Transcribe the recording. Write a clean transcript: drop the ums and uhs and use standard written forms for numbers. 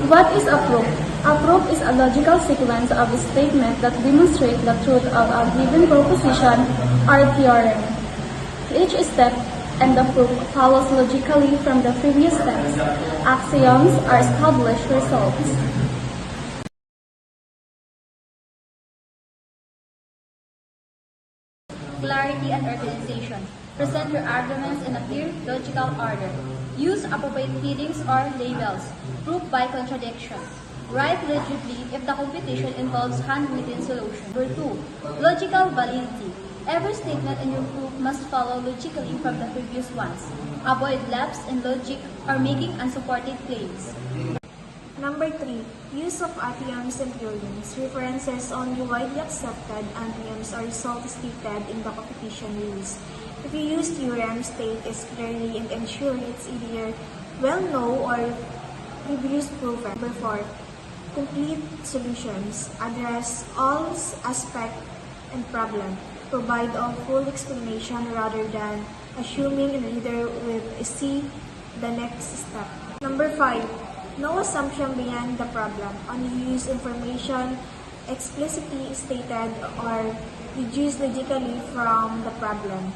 What is a proof? A proof is a logical sequence of a statement that demonstrate the truth of a given proposition or theorem. Each step and the proof follows logically from the previous steps. Axioms are established results. Clarity and organization. Present your arguments in a clear, logical order. Use appropriate headings or labels. Prove by contradiction. Write legibly if the computation involves handwritten solution. Number 2. Logical validity. Every statement in your proof must follow logically from the previous ones. Avoid lapse in logic or making unsupported claims. Number 3. Use of axioms and theorems. References only widely accepted axioms or results stated in the computation rules. If you use theorems, state it clearly and ensure it's either well-known or previous proven. Number 4. Complete solutions. Address all aspects and problem. Provide a full explanation rather than assuming the reader will see the next step. Number 5. No assumption beyond the problem. Only use information explicitly stated or deduced logically from the problem.